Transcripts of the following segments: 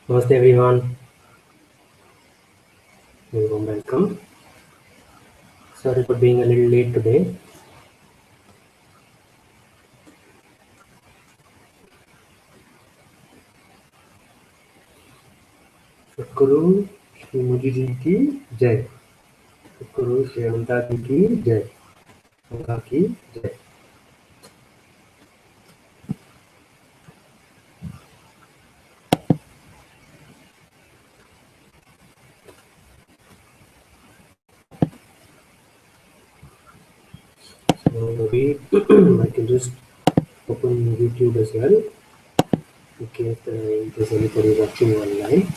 Namaste everyone, very warm welcome. Sorry for being a little late today. सद्गुरु श्री मुजी जी की जय। सद्गुरु श्री अनंता जी की जय। गंगा की जय। So maybe I can just open YouTube as well in case there's anybody watching online.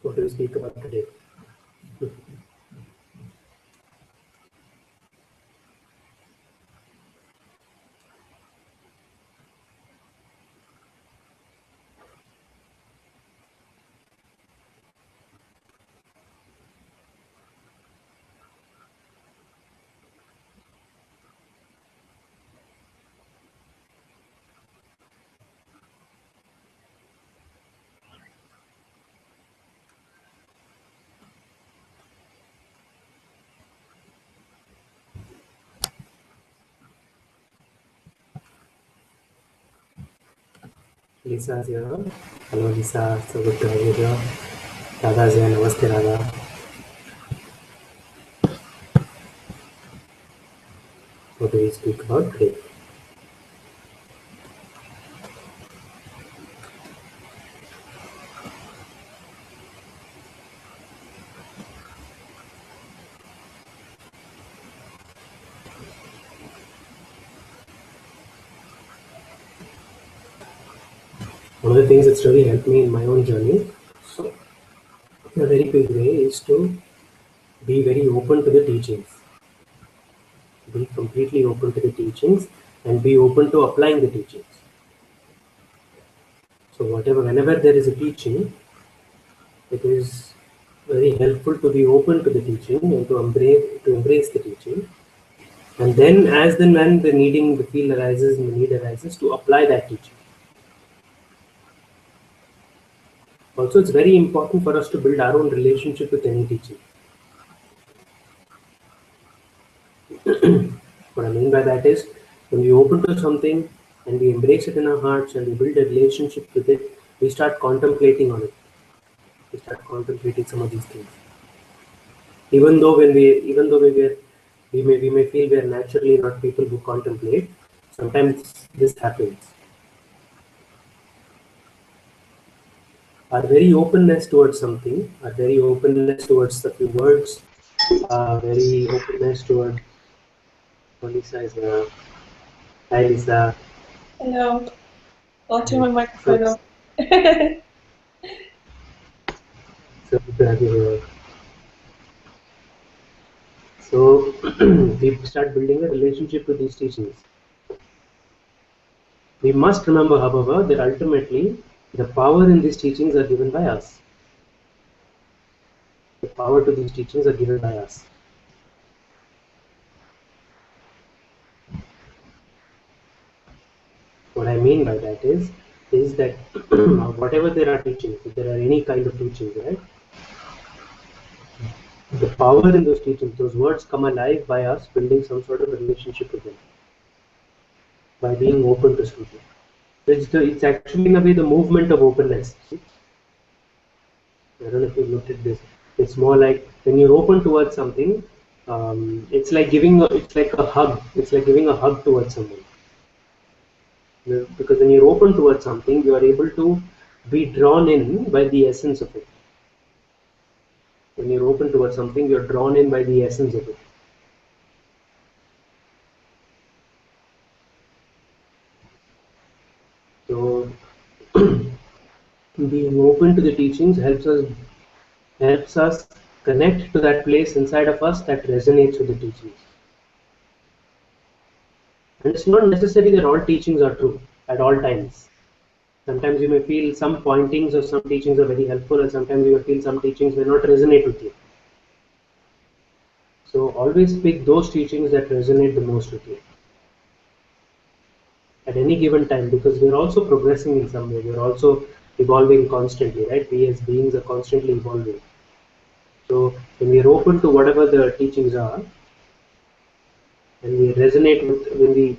What do we speak about today? Lisa is here. Hello Lisa, so good to have you here. Radha is here. Namaste Radha. What do we speak about today? One of the things that's really helped me in my own journey, so in a very big way, is to be very open to the teachings. Be completely open to the teachings and be open to applying the teachings. So whenever there is a teaching, it is very helpful to be open to the teaching and to embrace the teaching. And then when the feel arises and the need arises, to apply that teaching. Also, it's very important for us to build our own relationship with any teaching. What I mean by that is, when we open to something and we embrace it in our hearts and we build a relationship with it, we start contemplating on it. We start contemplating some of these things. Even though we may feel we are naturally not people who contemplate, sometimes this happens. Our very openness towards something, our very openness towards the few words, our very openness towards Lisa is here. Hi Lisa. Hello. I'll turn my microphone off. So good to have you here. So we start building a relationship with these teachings. We must remember, however, that ultimately the power in these teachings are given by us. The power to these teachings are given by us. What I mean by that is that whatever there are teachings, if there are any kind of teachings, right? The power in those teachings, those words come alive by us building some sort of relationship with them, by being open to something. It's actually in a way the movement of openness. I don't know if you've looked at this. It's more like when you're open towards something, it's like it's like a hug. It's like giving a hug towards someone. Because when you're open towards something, you are able to be drawn in by the essence of it. When you're open towards something, you're drawn in by the essence of it. So being open to the teachings helps us connect to that place inside of us that resonates with the teachings. And it's not necessary that all teachings are true at all times. Sometimes you may feel some pointings or some teachings are very helpful, and sometimes you may feel some teachings may not resonate with you. So always pick those teachings that resonate the most with you at any given time, because we're also progressing in some way. We're also evolving constantly, right? We as beings are constantly evolving. So when we are open to whatever the teachings are, and we resonate with when we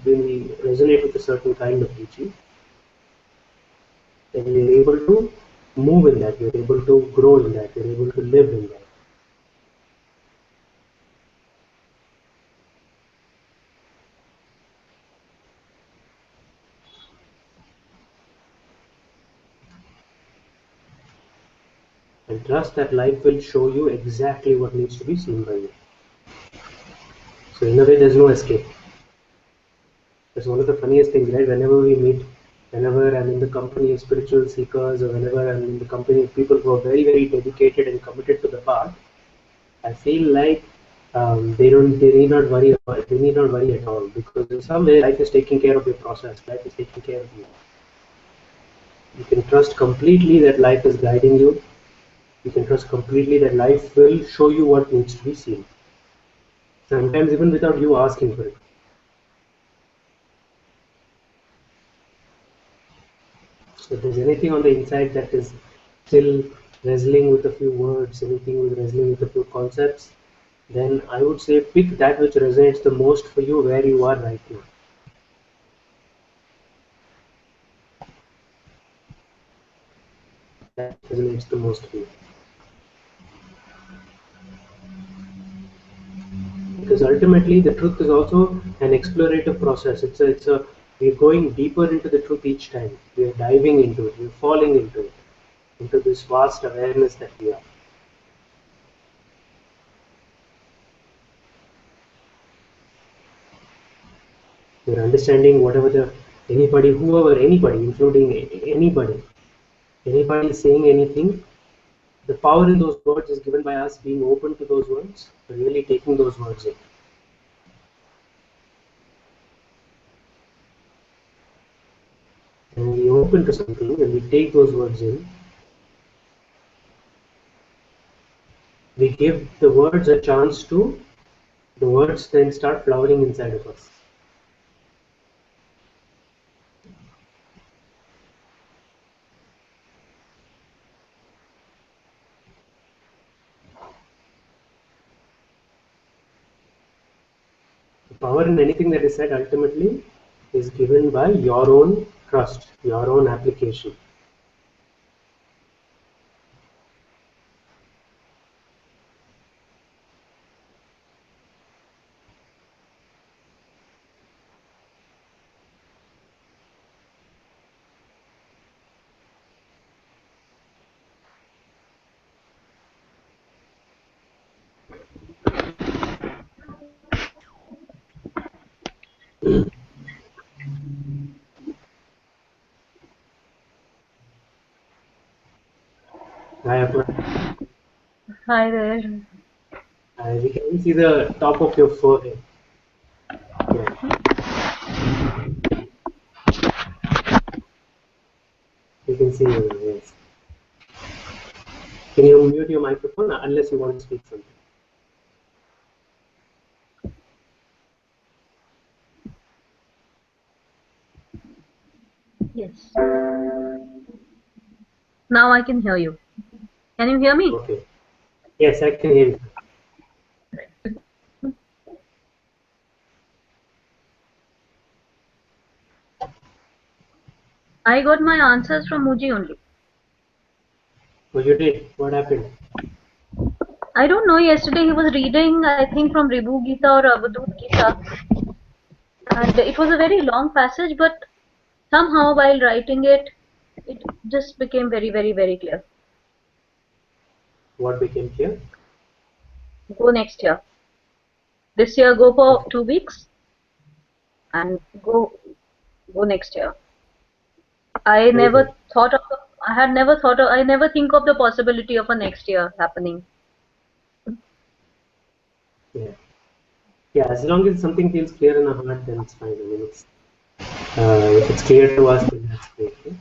resonate with a certain kind of teaching, then we are able to move in that. We are able to grow in that. We are able to live in that. And trust that life will show you exactly what needs to be seen by you. So in a way, there's no escape. That's one of the funniest things, right? Whenever I'm in the company of spiritual seekers, or whenever I'm in the company of people who are very, very dedicated and committed to the path, I feel like they need not worry at all, because in some way life is taking care of your process. Life is taking care of you. You can trust completely that life is guiding you. You can trust completely that life will show you what needs to be seen. Sometimes even without you asking for it. So if there's anything on the inside that is still wrestling with a few words, anything with wrestling with a few concepts, then I would say pick that which resonates the most for you where you are right now. That resonates the most for you. Because ultimately the truth is also an explorative process. We're going deeper into the truth each time. We're diving into it, we're falling into this vast awareness that we are. We're understanding anybody, including anybody saying anything, the power in those words is given by us being open to those words, really taking those words in. And we open to something and we take those words in, we give the words a chance to, the words then start flowering inside of us. The power in anything that is said ultimately is given by your own trust, your own application. Hi there. We can see the top of your forehead. Yeah. You can see your yes. Can you mute your microphone unless you want to speak something? Yes. Now I can hear you. Can you hear me? Okay. Yes, I can hear you. I got my answers from Muji only. Oh, you did? What happened? I don't know. Yesterday he was reading, I think, from Ribu Gita or Avadut Gita, and it was a very long passage, but somehow while writing it, it just became very, very, very clear. What became clear? Go next year. This year, go for 2 weeks, and go next year. I Very never good. thought of. I had never thought of. I never think of the possibility of a next year happening. Yeah. Yeah, as long as something feels clear in our heart, then it's fine. I mean, if it's clear to us, then that's great. Yeah?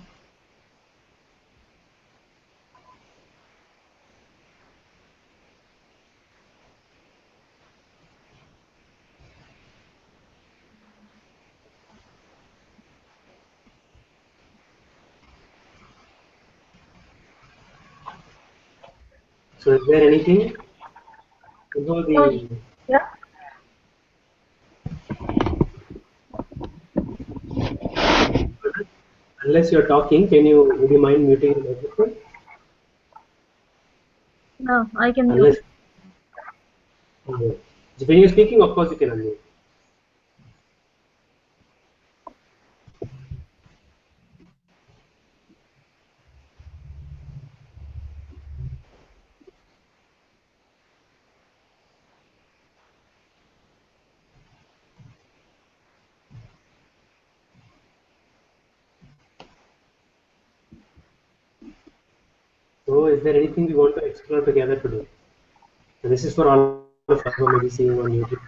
So, is there anything? You know, Oh, the yeah. unless you're talking, would you mind muting the microphone? No, I can mute. Unless when you're speaking, of course you can unmute. So, is there anything we want to explore together today? So this is for all of us who may be seeing on YouTube.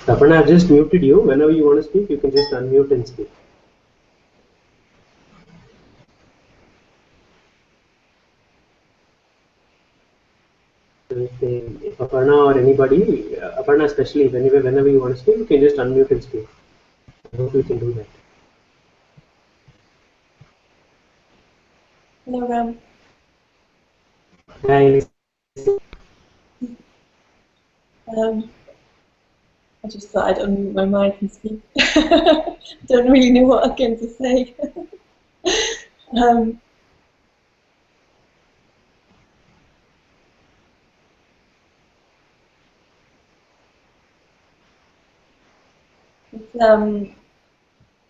Aparna, I've just muted you. Whenever you want to speak, you can just unmute and speak. So if Aparna or anybody, Aparna especially, whenever you want to speak, you can just unmute and speak. I hope you can do that. Hello, Ram. Hi. I just thought I'd unmute my mic and speak. Don't really know what I'm going to say. um, with,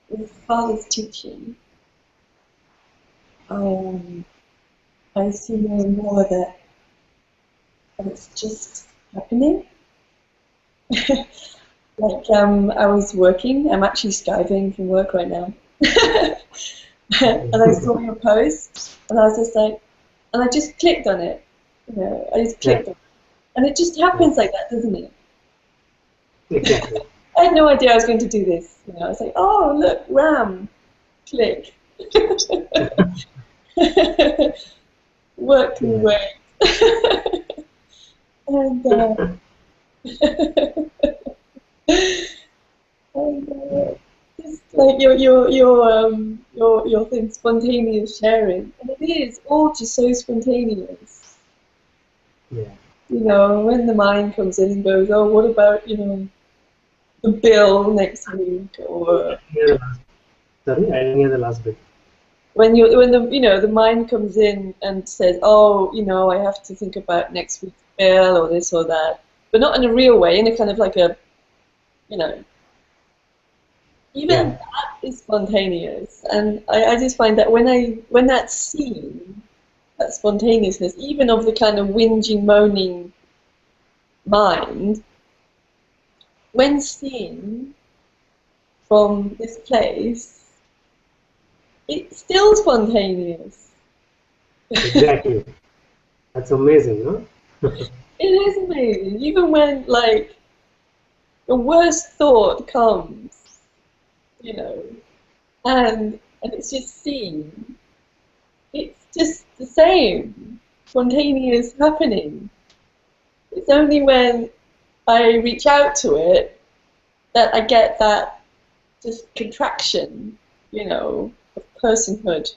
with Father's teaching, I see more and more that it's just happening. Like I was working. I'm actually Skyping from work right now. And I saw your post, and I was just like, and I just clicked on it. You know, I just clicked on it, and it just happens like that, doesn't it? Exactly. I had no idea I was going to do this. You know, I was like, oh look, Ram, click. Work me away. And just like your thing, spontaneous sharing, and it is all just so spontaneous. Yeah. You know, when the mind comes in and goes, oh, what about the bill next week, or Sorry, I didn't hear the last bit. when the mind comes in and says, oh, I have to think about next week's bill or this or that, but not in a real way, in a kind of like a, even that is spontaneous. And I just find that when that's seen, that spontaneousness, even of the kind of whinging, moaning mind, when seen from this place, it's still spontaneous. Exactly. That's amazing, huh? It is amazing. Even when, like, the worst thought comes, and it's just seen, it's just the same. spontaneous happening. It's only when I reach out to it that I get that just contraction, you know, of personhood.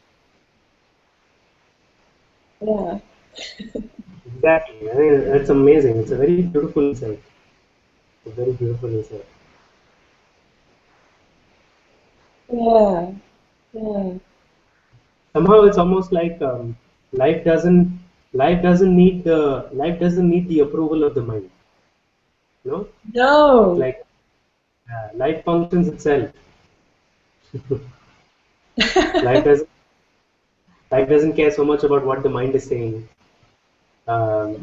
Yeah. Exactly. I mean, that's amazing. It's a very beautiful insight. A very beautiful insight. Yeah. Yeah. Somehow it's almost like life doesn't life doesn't need the approval of the mind. You know, it's No. like life functions itself. life doesn't life doesn't care so much about what the mind is saying.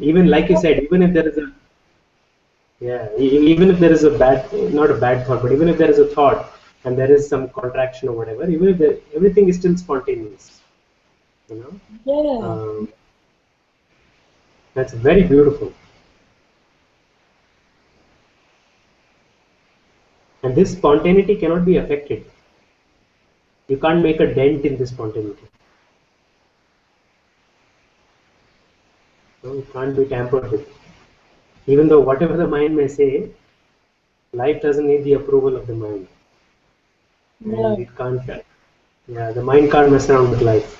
Even like you said, even if there is a even if there is a bad, not a bad thought, but even if there is a thought and there is some contraction or whatever, even if everything is still spontaneous. You know, Yeah. that's very beautiful. And this spontaneity cannot be affected. You can't make a dent in this spontaneity. No, it can't be tampered with. Even though whatever the mind may say, life doesn't need the approval of the mind. And No. it can't, the mind can't mess around with life.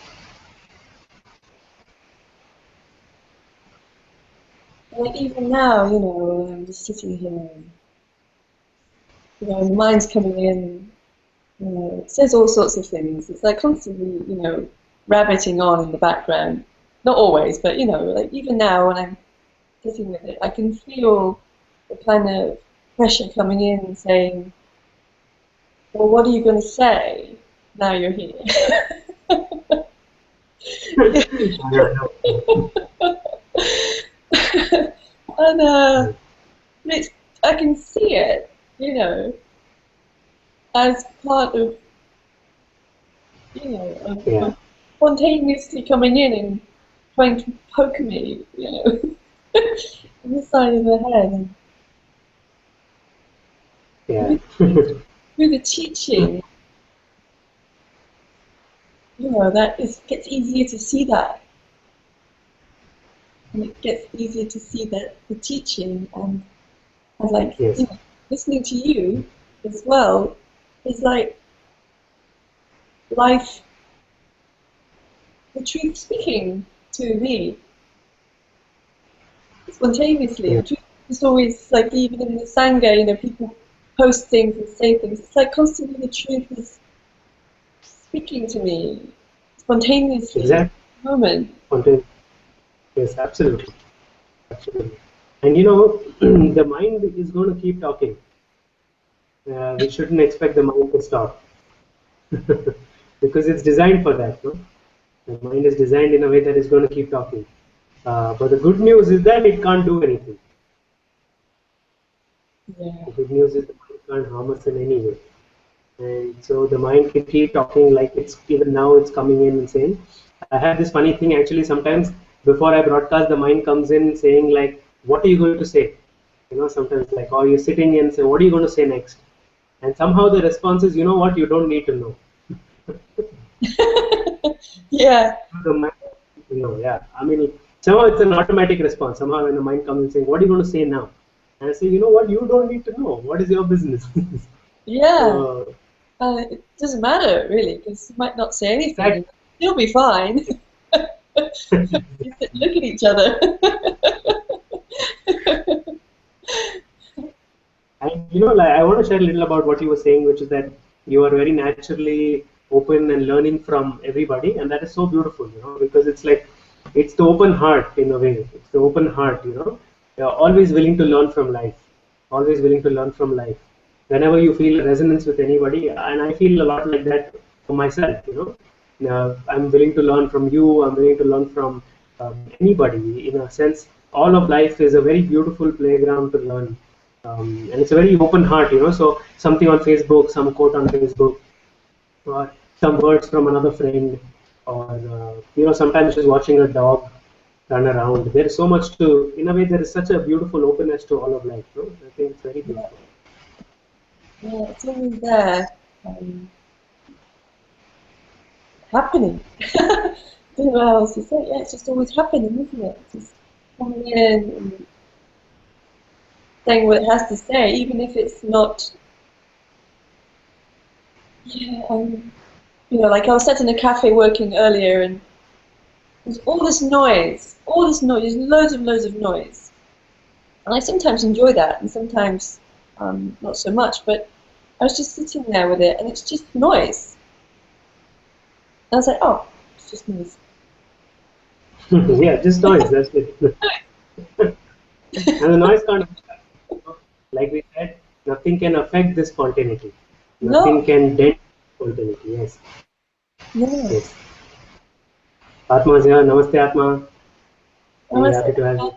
Like even now, you know, I'm just sitting here, and, you know, the mind's coming in, you know, it says all sorts of things. It's like constantly, you know, rabbiting on in the background. Not always, but you know, like even now when I'm sitting with it, I can feel the kind of pressure coming in and saying, well, what are you going to say now you're here? And it's, I can see it, you know, as part of, you know, Yeah, of spontaneously coming in and trying to poke me, you know, on the side of the head. And yeah. through the teaching, you know, gets easier to see that. And it gets easier to see that the teaching and like, Yes, you know, listening to you as well is like life, the truth speaking to me spontaneously. yeah, The truth is always like, even in the Sangha, you know, people post things and say things. It's like constantly the truth is speaking to me spontaneously in exactly. the moment. Content. Yes, absolutely, absolutely. And you know, the mind is going to keep talking. We shouldn't expect the mind to stop because it's designed for that. No? The mind is designed in a way that it's going to keep talking. But the good news is that it can't do anything. Yeah. The good news is the mind can't harm us in any way. And so the mind can keep talking like it's even now it's coming in and saying, I have this funny thing actually sometimes before I broadcast, the mind comes in saying like, what are you going to say? You know, sometimes like, or you're sitting and say, what are you going to say next? And somehow the response is, you know what, you don't need to know. Yeah. The mind, yeah. I mean, somehow it's an automatic response. Somehow when the mind comes and saying, what are you going to say now? And I say, you know what, you don't need to know. What is your business? Yeah. So, It doesn't matter really, because you might not say anything exactly. and you'll be fine. You could look at each other. And you know, like, I want to share a little about what you were saying, which is that you are very naturally open and learning from everybody, and that is so beautiful, you know, because it's like it's the open heart in a way. It's the open heart, you know. You're always willing to learn from life, always willing to learn from life. Whenever you feel a resonance with anybody, and I feel a lot like that for myself, you know. I'm willing to learn from you. I'm willing to learn from anybody. In a sense, all of life is a very beautiful playground to learn, and it's a very open heart, you know. So something on Facebook, some quote on Facebook, or some words from another friend, or you know, sometimes just watching a dog run around. There is so much to, in a way, there is such a beautiful openness to all of life. No? I think it's very Yeah, beautiful. yeah, it's always there, um, happening. don't know how else to say it. Yeah, it's just always happening, isn't it? Just coming in and saying what it has to say, even if it's not. Yeah, you know, like I was sat in a cafe working earlier, and there's all this noise, there's loads of noise. And I sometimes enjoy that, and sometimes not so much, but I was just sitting there with it, and it's just noise. And I was like, oh, it's just noise. Yeah, just noise, that's it. And the noise can't, like we said, nothing can affect the spontaneity. Nothing No, can dent spontaneity, yes. no. Yes. Atma is here. Namaste, Atma. Very happy to have you.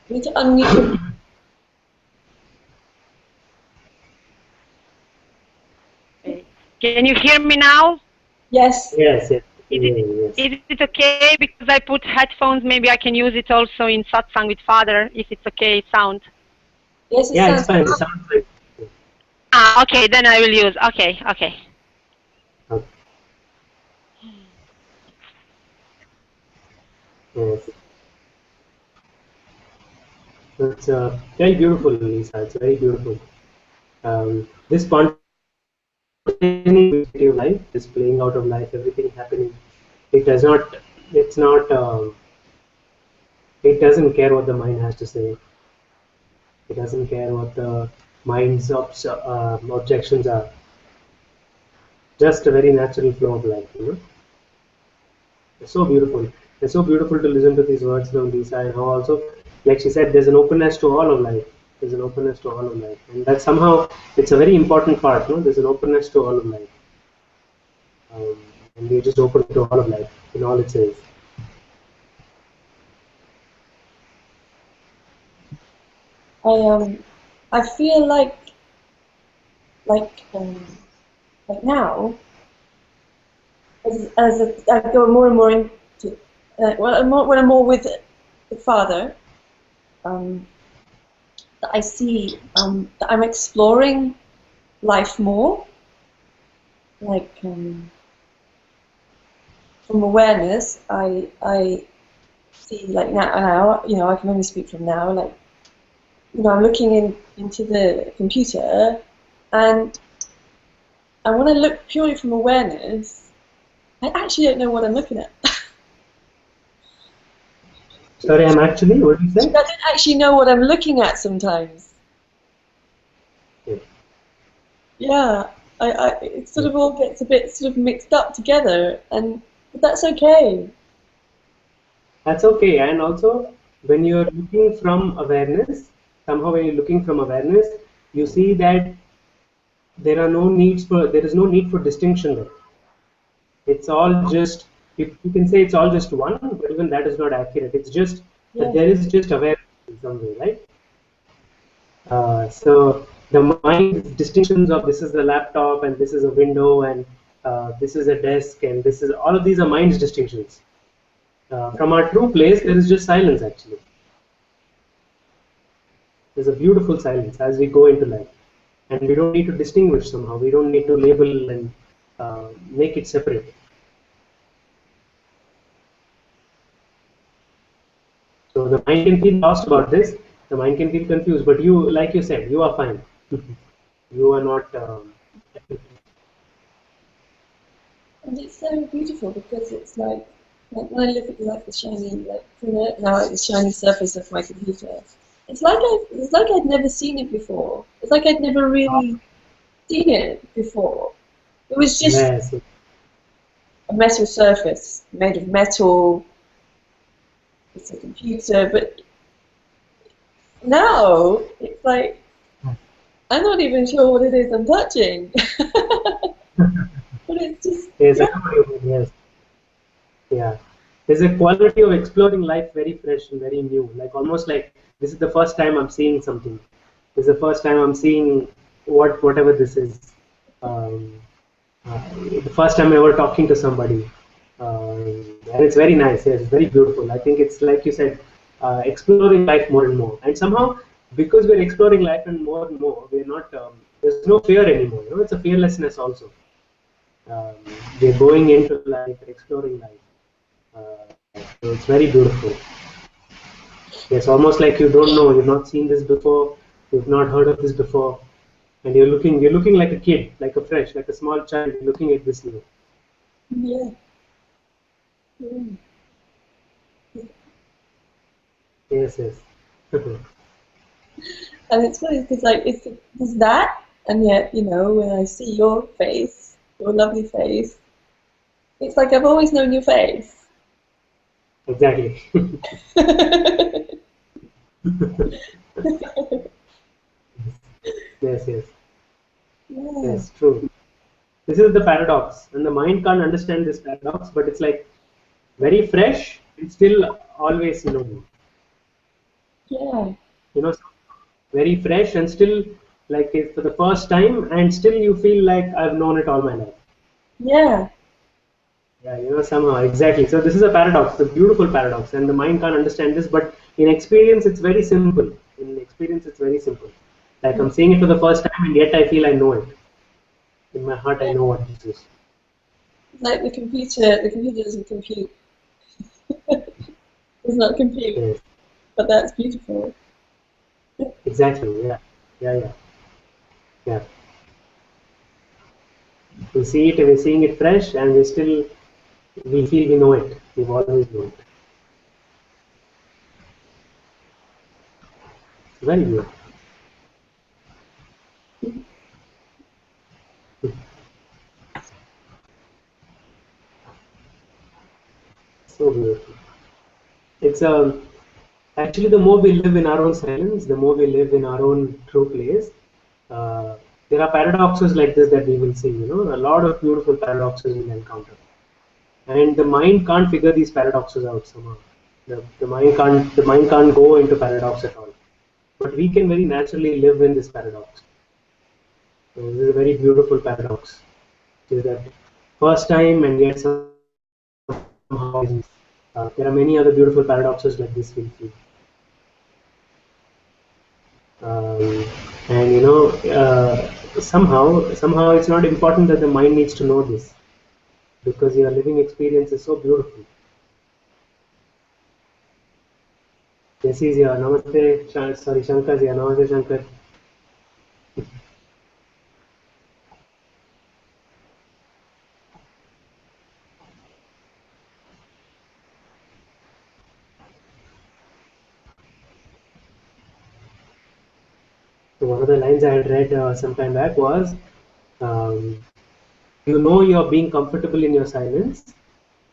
You need to unmute your. Can you hear me now? Yes. Yes, yes. Is it okay? Because I put headphones, maybe I can use it also in satsang with Father, if it's okay, sound. Yes, it Yeah, sounds it's fine. It sounds fine. Ah, okay, then I will use. Okay. Okay. Yes. It's very beautiful, Lisa. It's very beautiful. This spontaneity of life, this playing out of life, everything happening, it does not, it's not, it doesn't care what the mind has to say. It doesn't care what the mind's objections are. Just a very natural flow of life, you know. It's so beautiful. It's so beautiful to listen to these words from Lisa, and how also, like she said, there's an openness to all of life. There's an openness to all of life, and that somehow it's a very important part. No, there's an openness to all of life, and we're just open to all of life in all it says. I feel like now, I go more and more into, when I'm more with the Father, that I see that I'm exploring life more, like from awareness. I see like now, you know, I can only speak from now, like, you know, I'm looking into the computer, and when I look purely from awareness, I actually don't know what I'm looking at. Sorry, I'm actually, what did you say? I don't actually know what I'm looking at sometimes. Yeah. Yeah, it sort of all gets a bit sort of mixed up together, but that's okay. That's okay. And also, when you're looking from awareness, somehow when you're looking from awareness, you see that there is no need for distinction there. It's all just, you can say it's all just one, but even that is not accurate. It's just that there is just awareness in some way, right? So the mind distinctions of this is the laptop and this is a window and this is a desk and this is, all of these are mind's distinctions. From our true place, there is just silence actually. There's a beautiful silence as we go into life. And we don't need to distinguish somehow. We don't need to label and make it separate. So the mind can feel lost about this. The mind can feel confused. But you, like you said, you are fine. You are not. And it's so beautiful because it's like when I look at the shiny, like now the shiny surface of my computer, it's like I'd never seen it before. It's like I'd never really seen it before. It was just Yes. a metal surface made of metal. It's a computer, but now it's like I'm not even sure what it is I'm touching. But it's just Yes. Yes. Yeah. There's a quality of exploring life very fresh and very new. Like almost like this is the first time I'm seeing something. This is the first time I'm seeing whatever this is. The first time ever talking to somebody. And it's very nice. Yes, it's very beautiful. I think it's like you said, exploring life more and more. And somehow, because we're exploring life and more, we're not. There's no fear anymore. You know, it's a fearlessness also. We're going into life, exploring life. So it's very beautiful. It's almost like you don't know, you've not seen this before, you've not heard of this before, and you're looking like a kid, like a small child looking at this new. Yeah. Yeah. Yes, yes. And it's funny because like there's that, and yet when I see your face, your lovely face, it's like I've always known your face. Exactly. Yes, yes. Yeah. Yes, true. This is the paradox, and the mind can't understand this paradox, but it's like very fresh and still always known. Yeah. Very fresh and still like it's for the first time, and still you feel like I've known it all my life. Yeah. Yeah, somehow, exactly. So this is a paradox, a beautiful paradox, and the mind can't understand this, but in experience, it's very simple. In experience, it's very simple. Like I'm seeing it for the first time, and yet I feel I know it. In my heart, I know what this is. Like the computer doesn't compute. Does not compute. Yes. But that's beautiful. Exactly. Yeah. We see it, and we're seeing it fresh, and we feel we know it. We've always known it. Very good. So beautiful. It's actually the more we live in our own silence, the more we live in our own true place. There are paradoxes like this that we will see. A lot of beautiful paradoxes we'll encounter, and the mind can't figure these paradoxes out somehow. The mind can't go into paradox at all. But we can very naturally live in this paradox. So this is a very beautiful paradox. It is that first time, and yet somehow there are many other beautiful paradoxes like this we'll see. And somehow it's not important that the mind needs to know this, because your living experience is so beautiful. This is your Namaste, sorry, Shankar's here. Namaste, Shankar. So one of the lines I had read some time back was, you're being comfortable in your silence.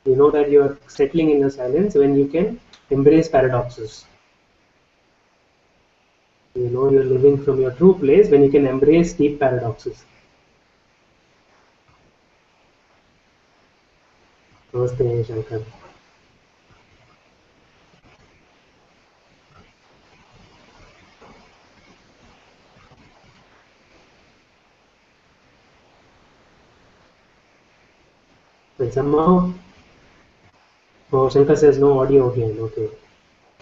You know that you're settling in your silence when you can embrace paradoxes. You know you're living from your true place when you can embrace deep paradoxes. Namaste, Shankar. And somehow, Shankar says no audio again. Okay.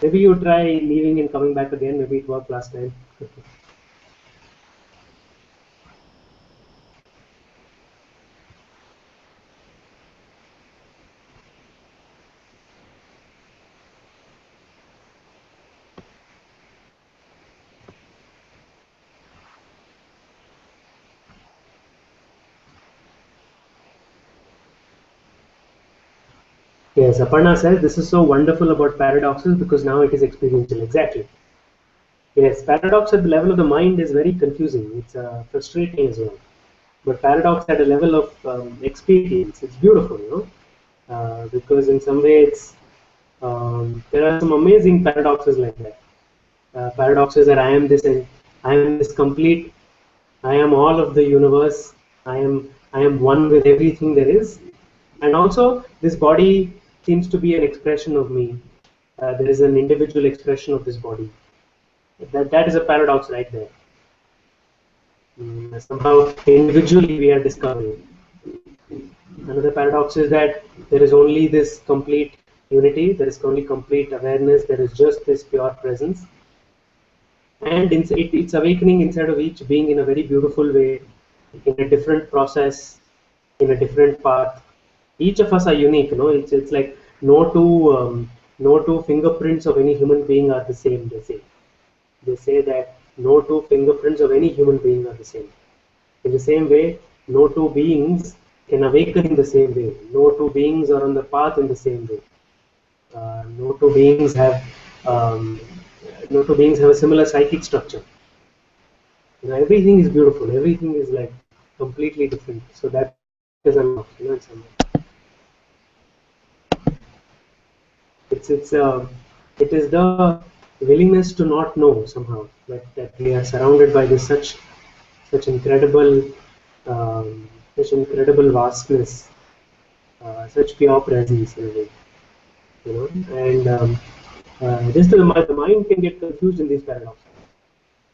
Maybe you try leaving and coming back again. Maybe it worked last time. Yes, Aparna says this is so wonderful about paradoxes because now it is experiential. Exactly. Yes, paradox at the level of the mind is very confusing. It's frustrating as well. But paradox at a level of experience, it's beautiful, because in some way there are some amazing paradoxes like that. Paradoxes that I am this and I am this complete. I am all of the universe. I am one with everything there is, and also this body seems to be an expression of me. There is an individual expression of this body. That is a paradox right there. Somehow individually we are discovering. Another paradox is that there is only this complete unity, there is only complete awareness, there is just this pure presence. And it's awakening inside of each being in a very beautiful way, in a different process, in a different path. Each of us are unique, you know. It's like no two fingerprints of any human being are the same. They say that no two fingerprints of any human being are the same. In the same way, no two beings can awaken in the same way. No two beings are on the path in the same way. No two beings have a similar psychic structure. You know, everything is beautiful. Everything is like completely different. So that is unlocked. You know, it is the willingness to not know somehow that we are surrounded by this such incredible vastness, such pure presence in a way, you know. And just the mind can get confused in these paradoxes,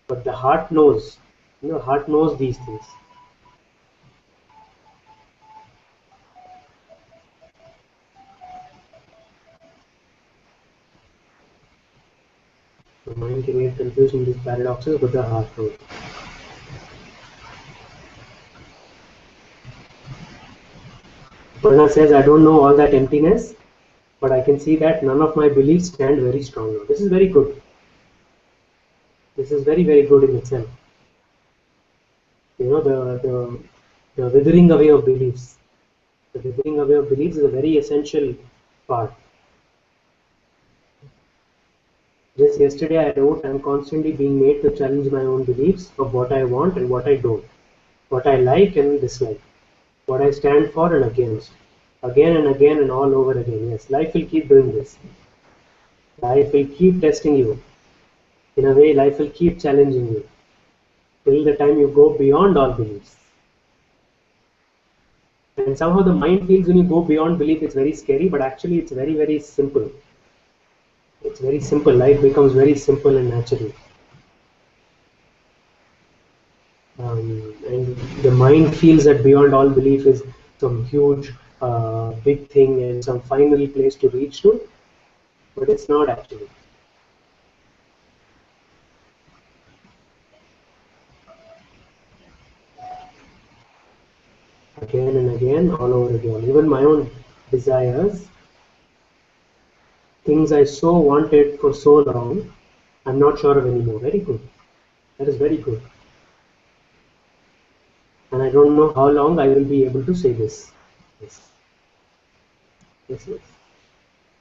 but the heart knows, you know, heart knows these things. The mind can get confused in these paradoxes, but the heart knows. Purna says, I don't know all that emptiness, but I can see that none of my beliefs stand very strong now. This is very good. This is very, very good in itself. You know, the withering away of beliefs. The withering away of beliefs is a very essential part. Just yesterday I wrote, I'm constantly being made to challenge my own beliefs of what I want and what I don't, what I like and dislike, what I stand for and against, again and again and all over again. Yes, life will keep doing this. Life will keep testing you. In a way, life will keep challenging you till the time you go beyond all beliefs. And somehow the mind feels when you go beyond belief, it's very scary, but actually it's very, very simple. It's very simple. Life becomes very simple and natural. And the mind feels that beyond all belief is some huge, big thing and some final place to reach to, but it's not actually. Again and again, all over again. Even my own desires, things I so wanted for so long, I'm not sure of anymore. Very good. That is very good. And I don't know how long I will be able to say this. Yes. Yes, yes.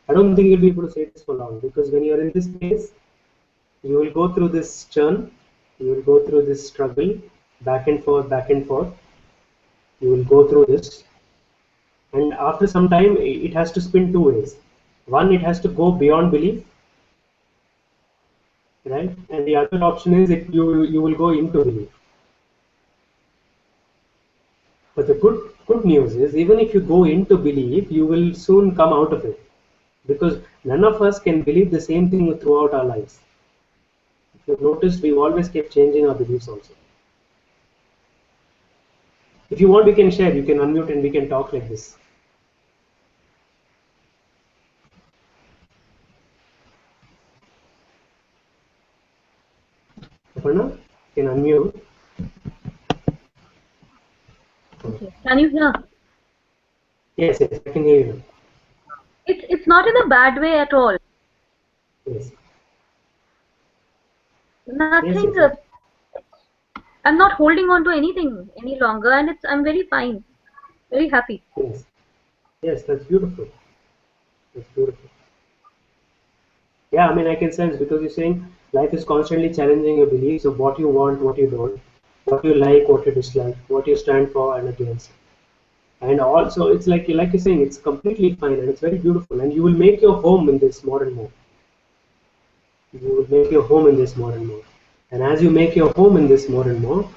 I don't think you'll be able to say this for long, because when you're in this place, you will go through this churn, you will go through this struggle, back and forth, back and forth. You will go through this, and after some time it has to spin two ways. One, it has to go beyond belief, right? And the other option is you will go into belief. But the good news is, even if you go into belief, you will soon come out of it, because none of us can believe the same thing throughout our lives. If you've noticed, we've always kept changing our beliefs also. If you want, we can share. You can unmute and we can talk like this. Aparna, you can unmute. Okay. Can you hear? Yes, yes, I can hear you. It's not in a bad way at all. Yes. Nothing. Yes. I'm not holding on to anything any longer, and I'm very fine, very happy. Yes. Yes, that's beautiful. That's beautiful. Yeah, I mean, I can sense, because you're saying life is constantly challenging your beliefs of what you want, what you don't, what you like, what you dislike, what you stand for and against. And also, it's like you're saying, it's completely fine and it's very beautiful, and you will make your home in this more and more. You will make your home in this more and more. And as you make your home in this more and more,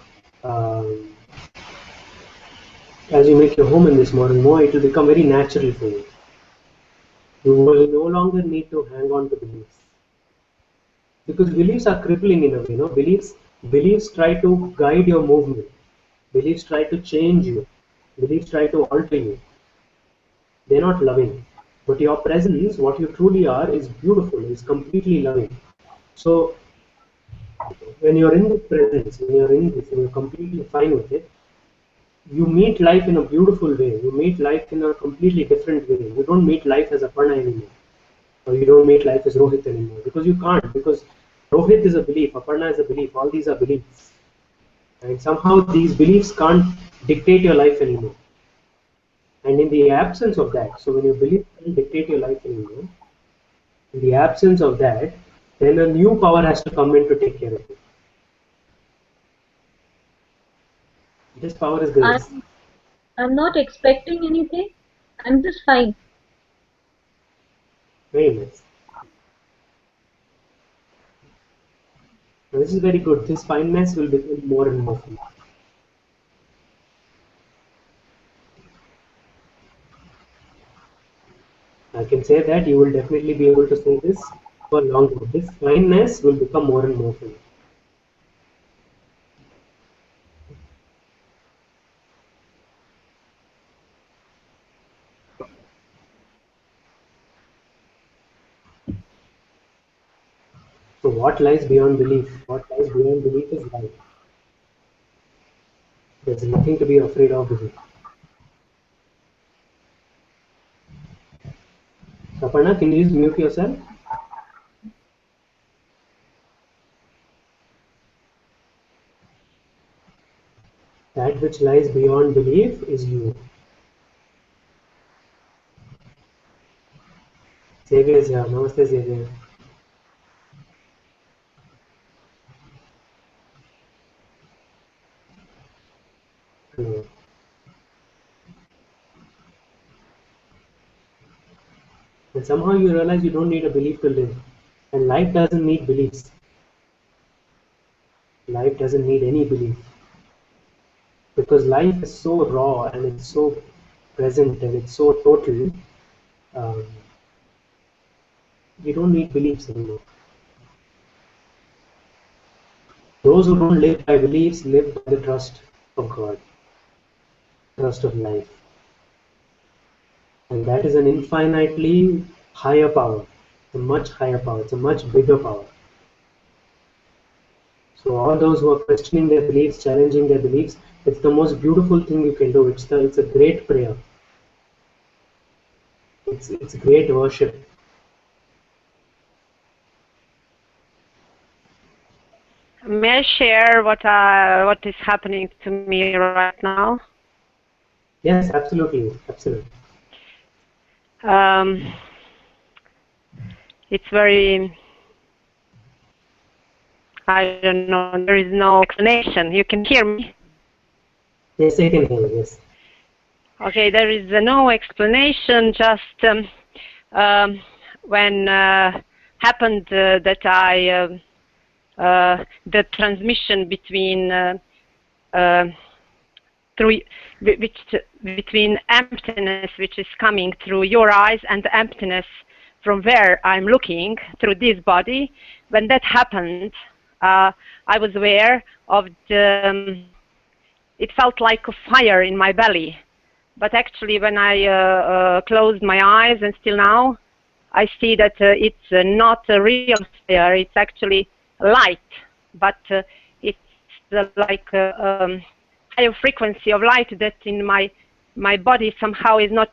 it will become very natural for you. You will no longer need to hang on to beliefs, because beliefs are crippling in a way. You know, beliefs try to guide your movement. Beliefs try to change you. Beliefs try to alter you. They're not loving, but your presence, what you truly are, is beautiful. Is completely loving. So when you're in this presence, when you're in this, and you're completely fine with it, you meet life in a beautiful way. You meet life in a completely different way. You don't meet life as Aparna anymore. Or you don't meet life as Rohit anymore. Because you can't. Because Rohit is a belief, Aparna is a belief, all these are beliefs. And somehow these beliefs can't dictate your life anymore. And in the absence of that, so when your beliefs can't dictate your life anymore, in the absence of that, then a new power has to come in to take care of it. This power is grace. I'm not expecting anything. I'm just fine. Very nice. Now, this is very good. This fineness will become more and more. I can say that you will definitely be able to say this for long. This fineness will become more and more for you. So what lies beyond belief? What lies beyond belief is life. There's nothing to be afraid of with it. Aparna, can you just mute yourself? That which lies beyond belief is you. Xavier is here. Namaste, Xavier. Hello. And somehow you realize you don't need a belief to live. And life doesn't need beliefs. Life doesn't need any belief. Because life is so raw and it's so present and it's so total, you don't need beliefs anymore. Those who don't live by beliefs live by the trust of God, trust of life. And that is an infinitely higher power, a much higher power, it's a much bigger power. So all those who are questioning their beliefs, challenging their beliefs, it's the most beautiful thing you can do. It's a great prayer. It's great worship. May I share what is happening to me right now? Yes, absolutely, absolutely. It's very, I don't know, there is no explanation. You can hear me? Yes, I can hear you, yes. Okay, there is no explanation, just when happened that the transmission between between emptiness which is coming through your eyes and the emptiness from where I'm looking through this body, when that happened, I was aware of it felt like a fire in my belly. But actually when I closed my eyes, and still now, I see that it's not a real fire, it's actually light, but it's like a higher frequency of light that in my body somehow is not,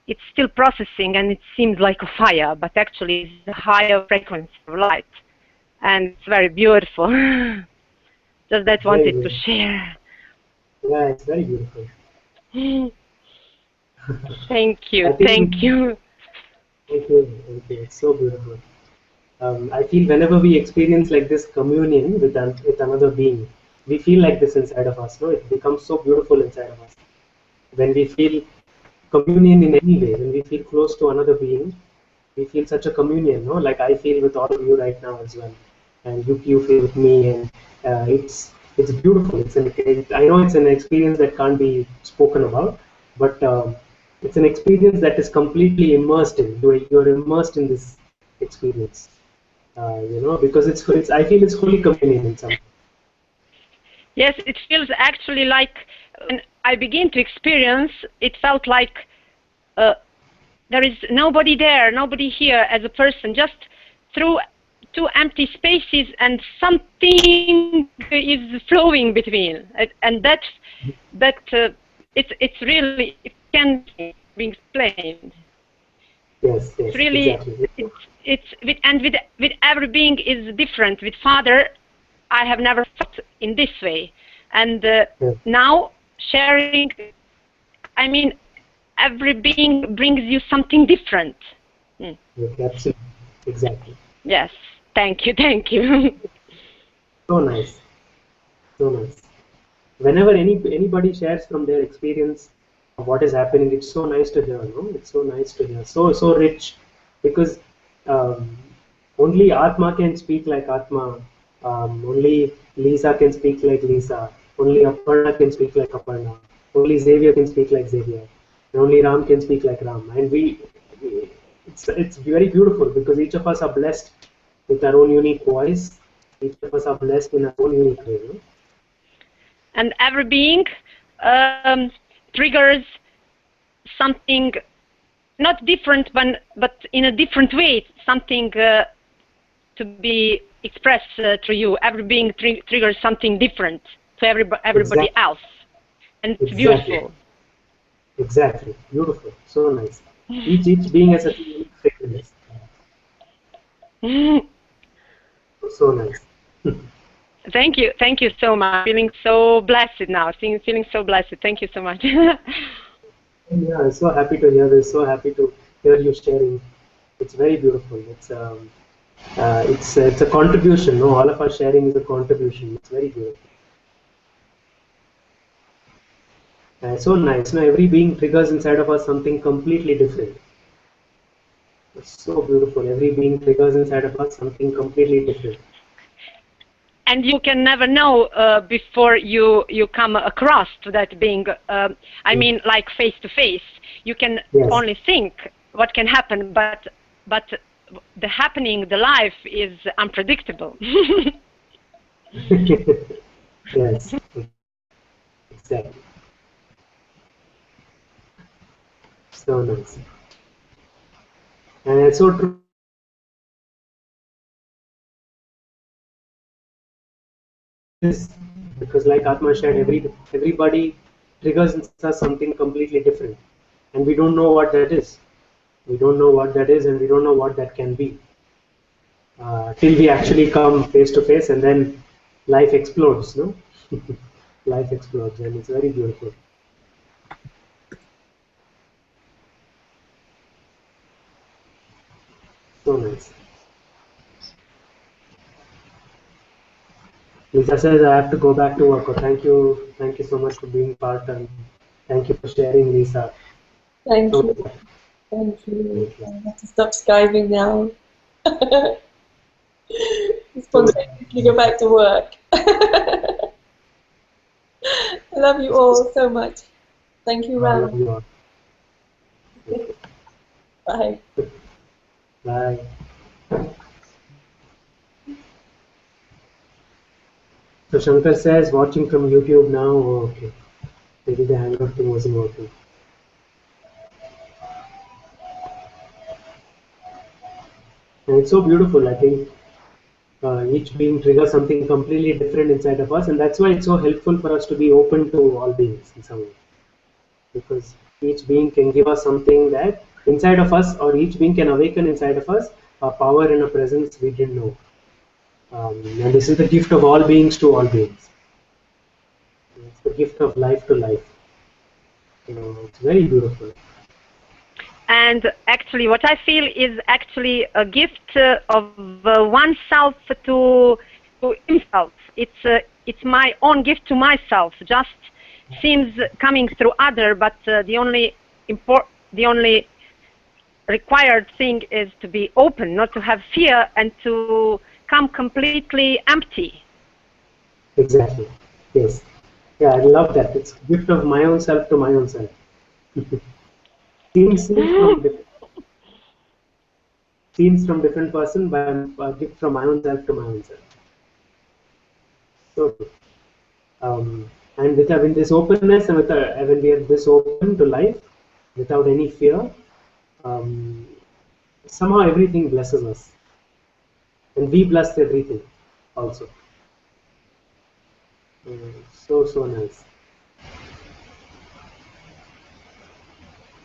it's still processing, and it seems like a fire, but actually it's a higher frequency of light. And it's very beautiful. Just that wanted to share. Yeah, it's very beautiful. Thank you, thank you. Thank you, thank you. It's so beautiful. I feel whenever we experience like this communion with another being, we feel like this inside of us. No, it becomes so beautiful inside of us. When we feel communion in any way, when we feel close to another being, we feel such a communion. No, like I feel with all of you right now as well, and you feel with me, and it's beautiful. I know it's an experience that can't be spoken about, but it's an experience that is completely immersed in. You're immersed in this experience. Because I feel it's Holy Communion in some way. Yes, it feels actually like when I begin to experience, it felt like there is nobody there, nobody here as a person, just through two empty spaces and something is flowing between, and it's really, it can't be explained. Yes, yes, It's really, exactly. with every being is different. With Father, I have never thought in this way, and now sharing, I mean, every being brings you something different. Yes, absolutely, exactly. Yes, thank you, thank you. So nice, so nice. Whenever anybody shares from their experience of what is happening, it's so nice to hear. No, it's so nice to hear. So rich, because only Atma can speak like Atma. Only Lisa can speak like Lisa. Only Aparna can speak like Aparna. Only Xavier can speak like Xavier. And only Ram can speak like Ram. And it's very beautiful because each of us are blessed with our own unique voice. Each of us are blessed in our own unique way. No? And every being triggers something not different, but in a different way, something to be expressed through you. Every being triggers something different to everybody else, and it's beautiful. Exactly, beautiful, so nice. Each being has a unique fragrance. So nice. Thank you so much. Feeling so blessed now. Feeling so blessed. Thank you so much. Yeah, I'm so happy to hear this. So happy to hear you sharing. It's very beautiful. It's a contribution. No, all of us sharing is a contribution. It's very beautiful. So nice. No, every being triggers inside of us something completely different. It's so beautiful. Every being triggers inside of us something completely different. And you can never know before you come across to that being. I mean, like face to face. You can only think what can happen, but the happening, the life is unpredictable. Yes, exactly. So nice. And it's so true. Because like Atma shared, everybody triggers in us something completely different, and we don't know what that is. We don't know what that is, and we don't know what that can be till we actually come face to face, and then life explodes. No, life explodes, and it's very beautiful. So nice. Lisa says I have to go back to work. Oh, thank you so much for being part, and thank you for sharing, Lisa. Thank you. Thank you. I have to stop Skyping now. Spontaneously go back to work. I love you all so much. Thank you, Ram. I love you all. Bye. Bye. So Shankar says watching from YouTube now. Oh, okay. Maybe the Hangout thing wasn't working. And it's so beautiful. I think each being triggers something completely different inside of us, and that's why it's so helpful for us to be open to all beings in some way. Because each being can give us something that inside of us, or each being can awaken inside of us a power and a presence we didn't know. And this is the gift of all beings to all beings. It's the gift of life to life. It's very beautiful. And actually, what I feel is actually a gift of oneself to himself. It's my own gift to myself. Just seems coming through other, but the only required thing is to be open, not to have fear, and to come completely empty. Exactly. Yes. Yeah, I love that. It's a gift of my own self to my own self. Seems from different person, but a gift from my own self to my own self. So, and with having this openness, and when we are this open to life, without any fear, somehow everything blesses us. and we plus everything also. So nice.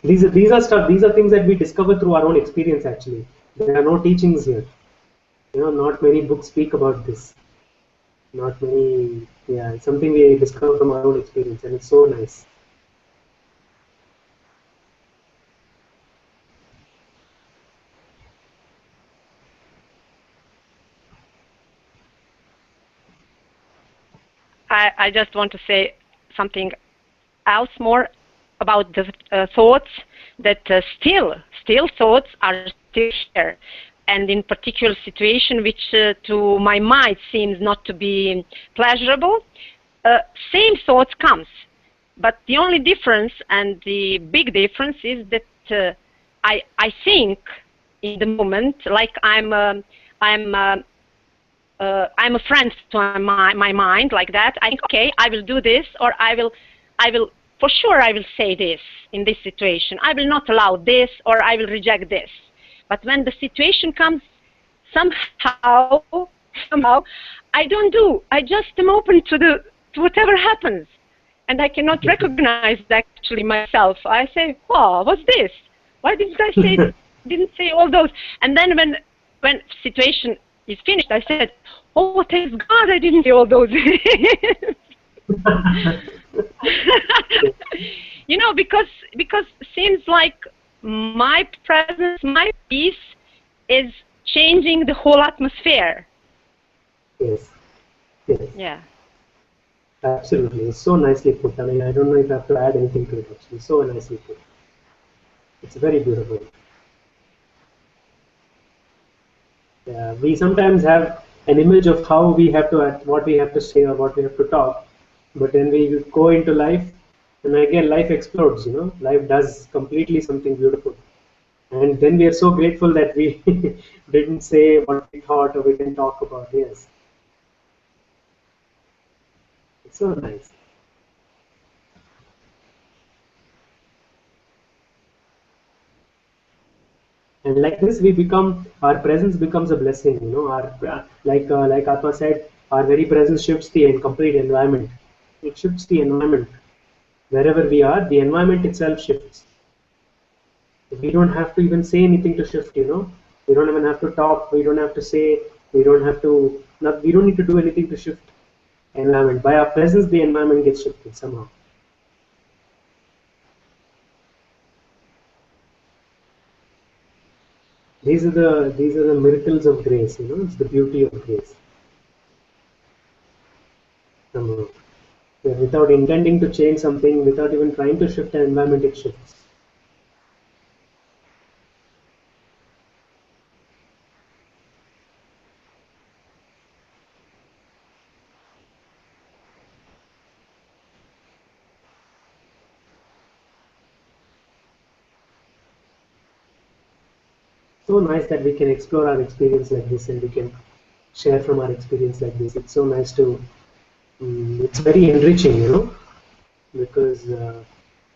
These are stuff. These are things that we discover through our own experience. Actually, there are no teachings here. Not many books speak about this. Not many. Yeah, it's something we discover from our own experience, and it's so nice. I just want to say something else more about the thoughts that still thoughts are still here, and in particular situation which to my mind seems not to be pleasurable, same thoughts comes, but the only difference and the big difference is that I think in the moment like I'm a friend to my mind, like that. I think, okay, I will do this, or I will, for sure I will say this in this situation. I will not allow this, or I will reject this. But when the situation comes, somehow, I don't do. I just am open to whatever happens. And I cannot recognize actually myself. I say, oh, what's this? Why didn't I didn't say all those? And then when situation is finished, I said, oh, thank God I didn't say all those. Because seems like my presence, my peace is changing the whole atmosphere. Yes. Yeah. Absolutely. It's so nicely put. I mean, I don't know if I have to add anything to it, actually. So nicely put. It's very beautiful. Yeah, we sometimes have an image of how we have to act, what we have to say, or what we have to talk. But then we go into life, and again, life explodes, Life does completely something beautiful. And then we are so grateful that we didn't say what we thought or we didn't talk about. Yes. It's so nice. And like this, our presence becomes a blessing. Like Atma said, our very presence shifts the complete environment. It shifts the environment. Wherever we are, the environment itself shifts. We don't have to even say anything to shift. We don't even have to talk. We don't have to say. We don't need to do anything to shift environment. By our presence, the environment gets shifted somehow. These are the miracles of grace. It's the beauty of grace. Somehow. Without intending to change something, without even trying to shift an environment, it shifts. So nice that we can explore our experience like this, and we can share from our experience like this. It's so nice to, it's very enriching, because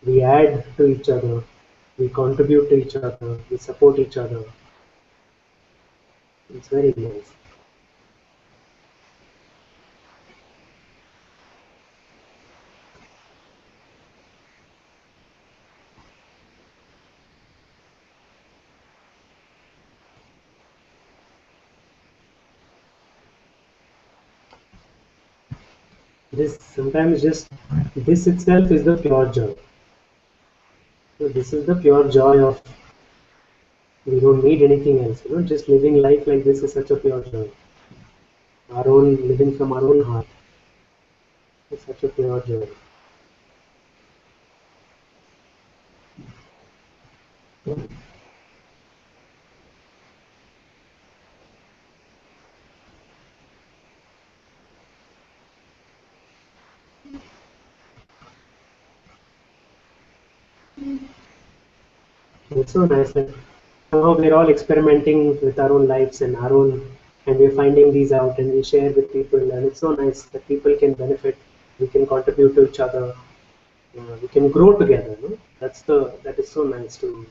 we add to each other, we contribute to each other, we support each other. It's very nice. This itself is the pure joy. So this is the pure joy of, we don't need anything else. Just living life like this is such a pure joy. Living from our own heart is such a pure joy. It's so nice that somehow we're all experimenting with our own lives and we're finding these out, and we share with people, and it's so nice that people can benefit, we can contribute to each other, we can grow together. That is so nice to.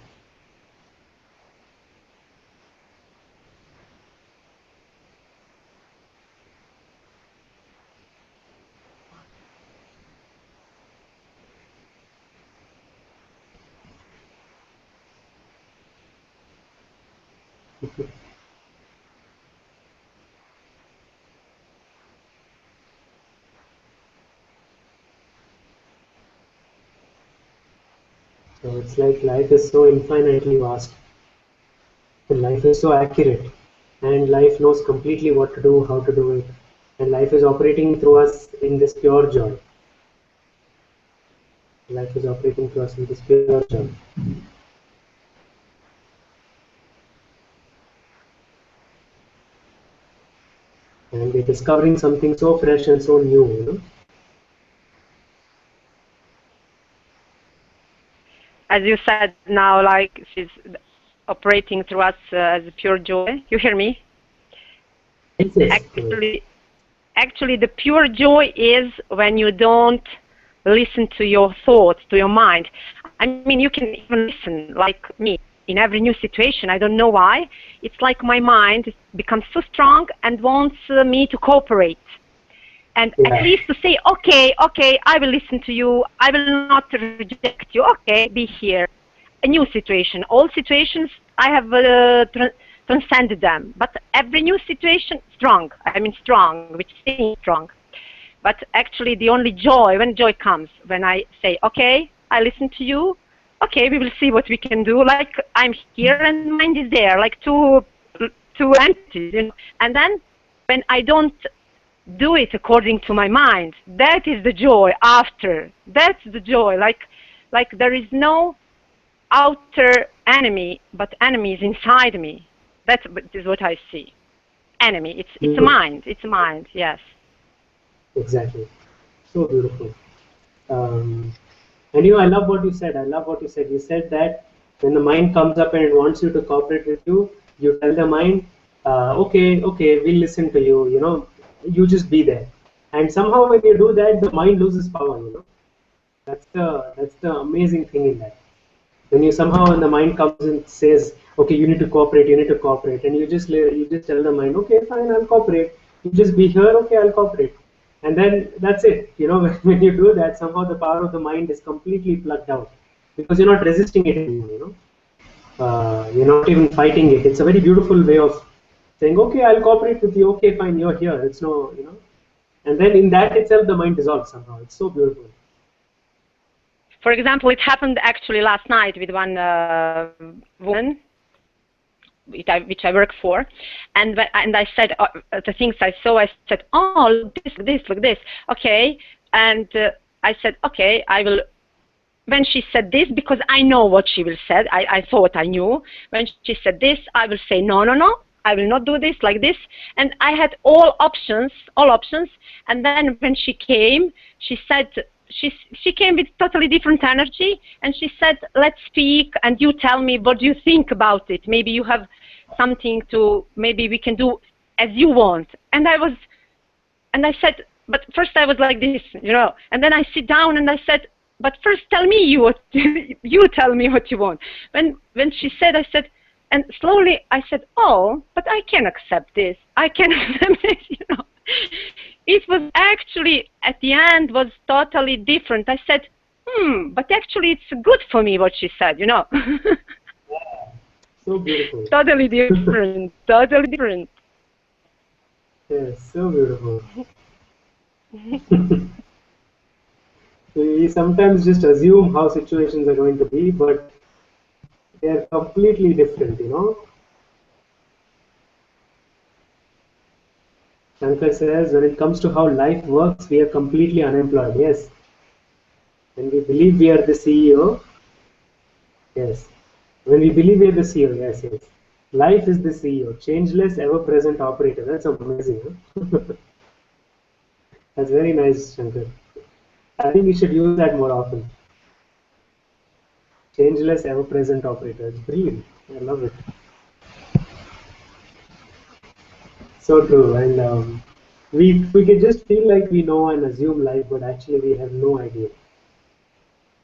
So it's like life is so infinitely vast, and life is so accurate, and life knows completely what to do, how to do it, and life is operating through us in this pure joy. Life is operating through us in this pure joy. And we're discovering something so fresh and so new, you know. As you said now, like she's operating through us as pure joy. You hear me? Yes. Actually, the pure joy is when you don't listen to your thoughts, to your mind. I mean, you can even listen, like me, in every new situation. I don't know why. It's like my mind becomes so strong and wants me to cooperate. And at least to say, okay, I will listen to you. I will not reject you. Okay, be here. A new situation. All situations, I have transcended them. But every new situation, strong. I mean strong, which is strong. But actually the only joy, when joy comes, when I say, okay, I listen to you. Okay, we will see what we can do. Like I'm here and mind is there, like two entities. You know? And then when I don't do it according to my mind, that is the joy after. That's the joy. Like there is no outer enemy, but enemy is inside me. That is what I see. Enemy. It's a mind. It's a mind. Yes. Exactly. So beautiful. And you know, I love what you said. You said that when the mind comes up and it wants you to cooperate with you, you tell the mind, okay, we'll listen to you. You know, you just be there. And somehow when you do that, the mind loses power. You know, that's the amazing thing in that. When you somehow when the mind comes and says, okay, you need to cooperate, and you just tell the mind, okay, fine, I'll cooperate. You just be here, okay, I'll cooperate. And then that's it. You know, when you do that, somehow the power of the mind is completely plugged out because you're not resisting it anymore. You know, you're not even fighting it. It's a very beautiful way of saying, okay, I'll cooperate with you. Okay, fine, you're here. It's no, you know, and then in that itself, the mind dissolves somehow. It's so beautiful. For example, it happened actually last night with one woman which I work for, and I said the things I saw. I said, oh, look this, okay, and I said, okay, I will. When she said this, because I know what she will say, I thought I knew. When she said this, I will say no, I will not do this like this. And I had all options, and then when she came, she said. She came with totally different energy, and she said, let's speak and you tell me what you think about it. Maybe you have something to, maybe we can do as you want. And I said, but first I was like this, you know, and then I sit down and I said, but first tell me you tell me what you want. When she said, I said, and slowly I said, oh, but I can accept this. I can accept this, you know. It was actually, at the end, was totally different. I said, but actually it's good for me what she said, you know. So beautiful. Totally different, totally different. Yes, so beautiful. So we sometimes just assume how situations are going to be, but they are completely different, you know. Shankar says, when it comes to how life works, we are completely unemployed. Yes. When we believe we are the CEO, yes. When we believe we are the CEO, yes. Life is the CEO, changeless, ever-present operator. That's amazing. Huh? That's very nice, Shankar. I think we should use that more often. Changeless, ever-present operator. It's brilliant. I love it. So true. And we can just feel like we know and assume life, but actually we have no idea.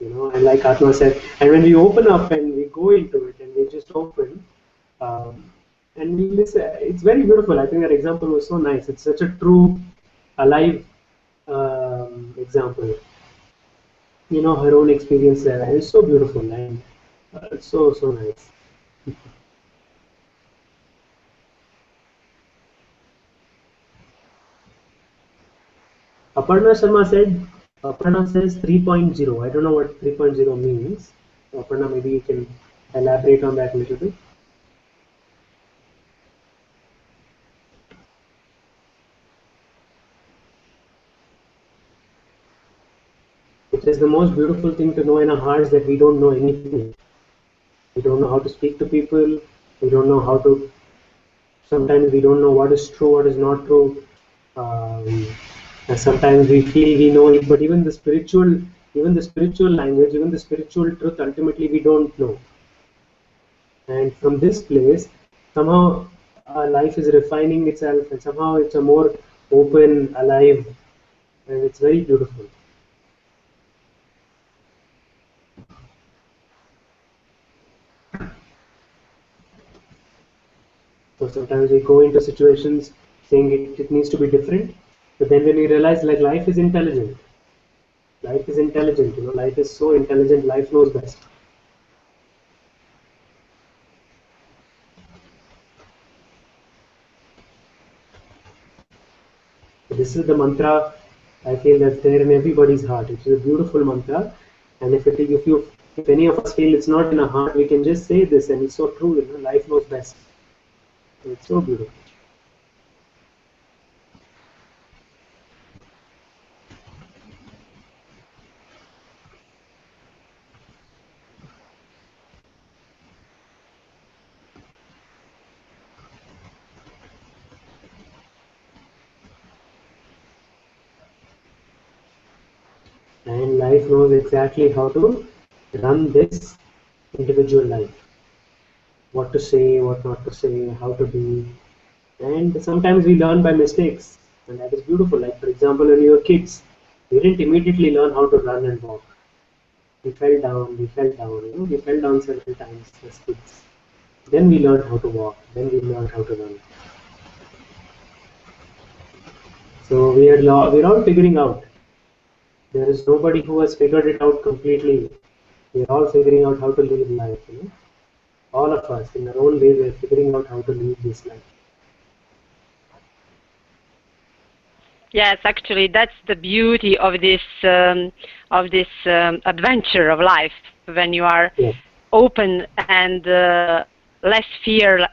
You know, and like Atma said, and when we open up and we go into it and we just open, and we listen, it's very beautiful. I think that example was so nice. It's such a true, alive example. You know, her own experience there, and it's so beautiful and it's so nice. Aparna Sharma said, Aparna says 3.0. I don't know what 3.0 means. Aparna, maybe you can elaborate on that a little bit. It is the most beautiful thing to know in our hearts that we don't know anything. We don't know how to speak to people. We don't know how to. Sometimes we don't know what is true, what is not true. And sometimes we feel we know it, but even the spiritual language, even the spiritual truth, ultimately we don't know. And from this place, somehow our life is refining itself, and somehow it's a more open, alive, and it's very beautiful. So sometimes we go into situations saying it needs to be different, but then when we realize like life is intelligent. Life is intelligent, life is so intelligent, life knows best. So this is the mantra I feel that's there in everybody's heart. It is a beautiful mantra, and if any of us feel it's not in our heart, we can just say this, and it's so true. Life knows best. So it's so beautiful. And life knows exactly how to run this individual life. What to say, what not to say, how to be. And sometimes we learn by mistakes, and that is beautiful. Like, for example, when we were kids, we didn't immediately learn how to run and walk. We fell down, we fell down several times as kids. Then we learned how to walk, then we learned how to run. So we're all figuring out. There is nobody who has figured it out completely. We're all figuring out how to live life. All of us, in our own way, we're figuring out how to live this life. Yes, actually, that's the beauty of this adventure of life. When you are open and less fearless,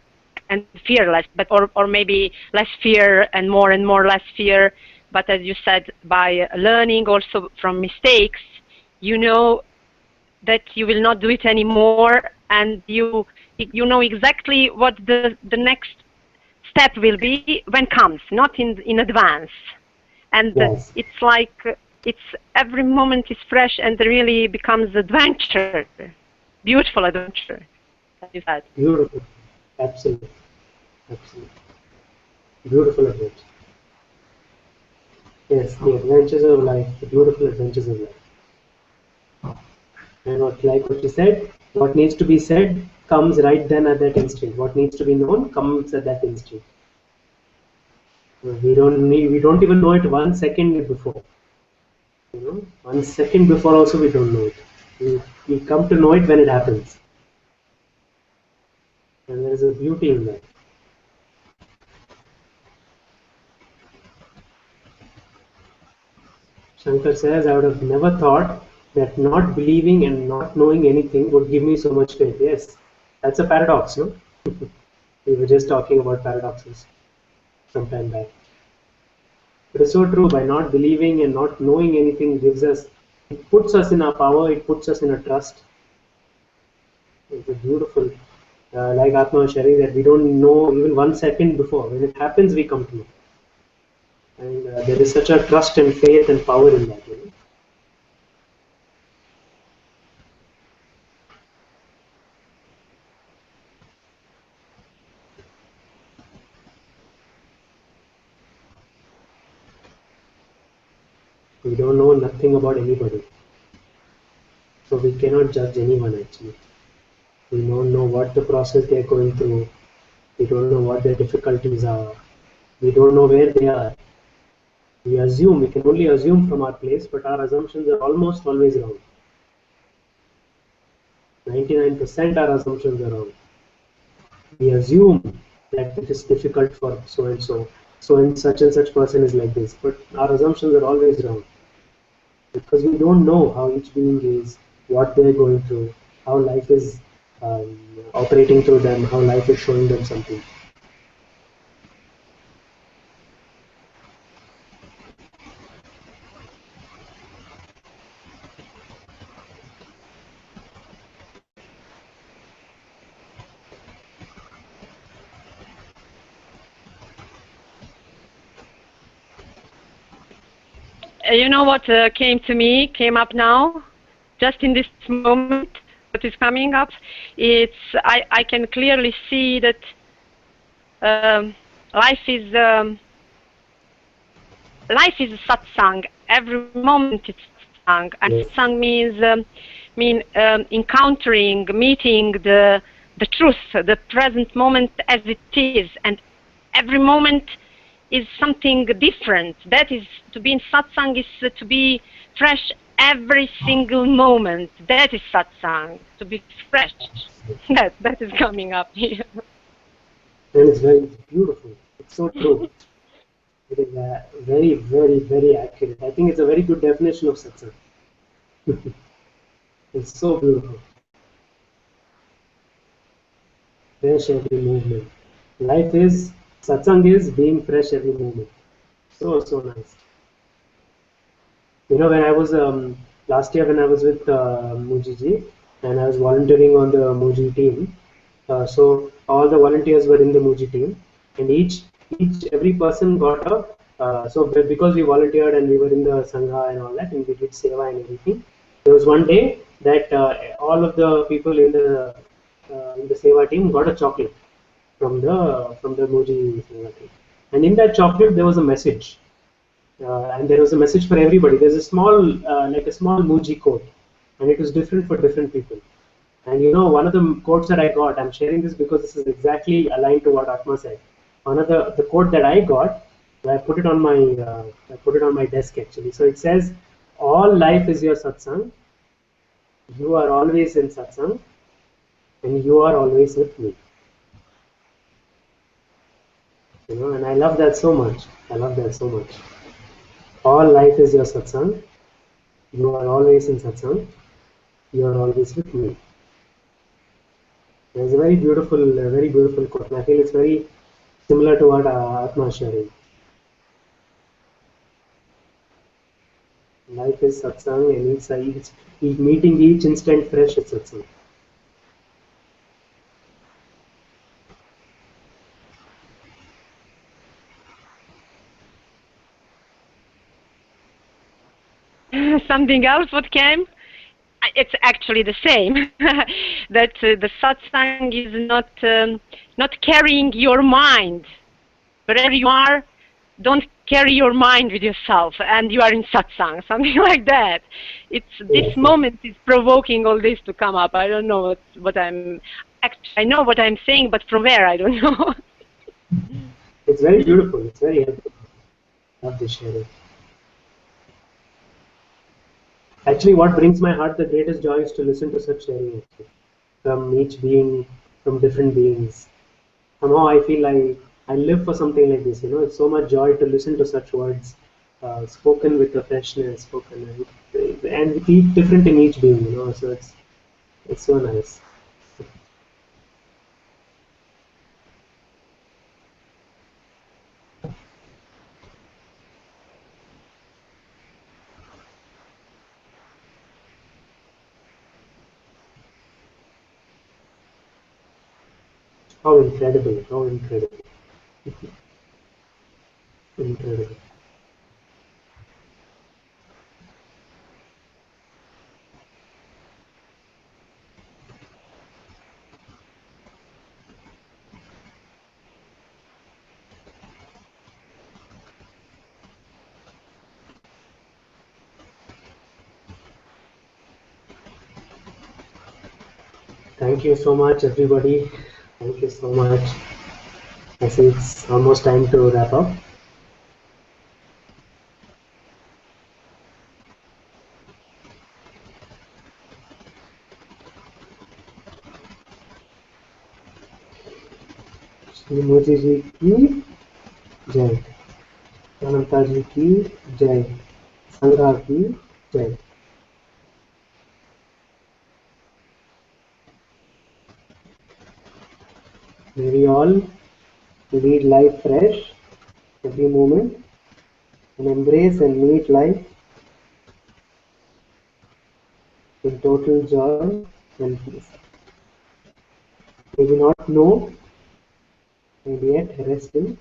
but or maybe less fear and more less fear. But as you said, by learning also from mistakes, you know that you will not do it anymore, and you know exactly what the next step will be when comes, not in advance. And yes. It's like every moment is fresh and really becomes adventure, beautiful adventure, as you said. Beautiful, absolutely, beautiful adventure. Yes, the adventures of life, the beautiful adventures of life. And what you said, what needs to be said comes right then at that instant. What needs to be known comes at that instant. We don't even know it 1 second before. 1 second before also we don't know it. We come to know it when it happens. And there is a beauty in that. Shankar says, I would have never thought that not believing and not knowing anything would give me so much faith. Yes, that's a paradox, no? We were just talking about paradoxes some time back. It is so true. By not believing and not knowing anything it puts us in our power, it puts us in a trust. It's a beautiful, like Atma was sharing, that we don't know even 1 second before. When it happens, we come to know. And there is such a trust and faith and power in that. We don't know nothing about anybody. So we cannot judge anyone actually. We don't know what the process they are going through. We don't know what their difficulties are. We don't know where they are. We can only assume from our place, but our assumptions are almost always wrong. 99% our assumptions are wrong. We assume that it is difficult for so and so, so and such person is like this. But our assumptions are always wrong, because we don't know how each being is, what they're going through, how life is operating through them, how life is showing them something. You know what came up now, just in this moment, what is coming up? I can clearly see that life is satsang. Every moment it's satsang, and Yes. satsang means encountering, meeting the truth, the present moment as it is, and every moment is something different. That is, to be in satsang is to be fresh every single moment. That is satsang, to be fresh. That is coming up here. And it's very beautiful. It's so true. It is very, very, very accurate. I think it's a very good definition of satsang. It's so beautiful. Fresh every movement. Life is, satsang is being fresh every moment. So nice. You know, when I was last year when I was with Muji ji, and I was volunteering on the Muji team, so all the volunteers were in the Muji team, and every person got a because we volunteered and we were in the sangha and all that, and we did seva and everything. There was one day that all of the people in the seva team got a chocolate from the Muji seva team, and in that chocolate there was a message. And there was a message for everybody. There's a small, like a small Muji quote, and it was different for different people. And you know, one of the quotes that I got, I'm sharing this because this is exactly aligned to what Atma said. One of the quote that I got, I put it on my desk actually. So it says, "All life is your satsang. You are always in satsang, and you are always with me." You know, and I love that so much. I love that so much. All life is your satsang. You are always in satsang. You are always with me. It's a very beautiful quote. And I feel it's very similar to what Atma is sharing. Life is satsang, and it's meeting each instant fresh is satsang. Something else what came? It's actually the same. That the satsang is not carrying your mind. Wherever you are, don't carry your mind with yourself, and you are in satsang, something like that. This moment is provoking all this to come up. I don't know what I'm. Actually, I know what I'm saying, but from where I don't know. It's very beautiful. It's very helpful. Love this sharing. Actually, what brings my heart the greatest joy is to listen to such sharing from each being, from different beings. Somehow I feel I live for something like this. You know, it's so much joy to listen to such words spoken with a freshness, spoken and with each different in each being. You know, so it's so nice. How incredible! How incredible! Incredible. Thank you so much, everybody. Thank you so much. I see it's almost time to wrap up. Shri Modi ji की जय। अनंता जी की जय, संघा की जय. May we all lead life fresh every moment and embrace and meet life in total joy and peace. May we not know and yet rest in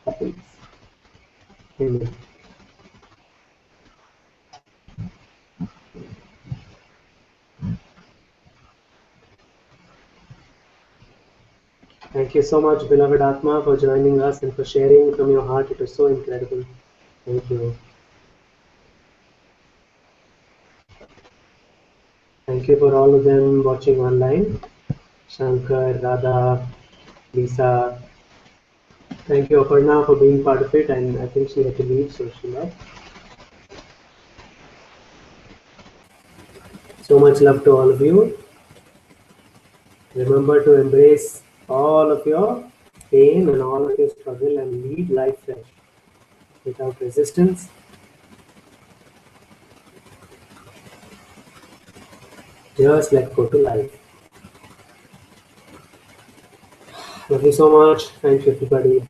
happiness. Amen. Thank you so much, beloved Atma, for joining us and for sharing from your heart. It was so incredible. Thank you. Thank you for all of them watching online. Shankar, Radha, Lisa. Thank you, Aparna, for being part of it. And I think she had to leave, so she left. So much love to all of you. Remember to embrace all of your pain and all of your struggle and lead life fresh without resistance. Just let go to life. Love you so much. Thank you, everybody.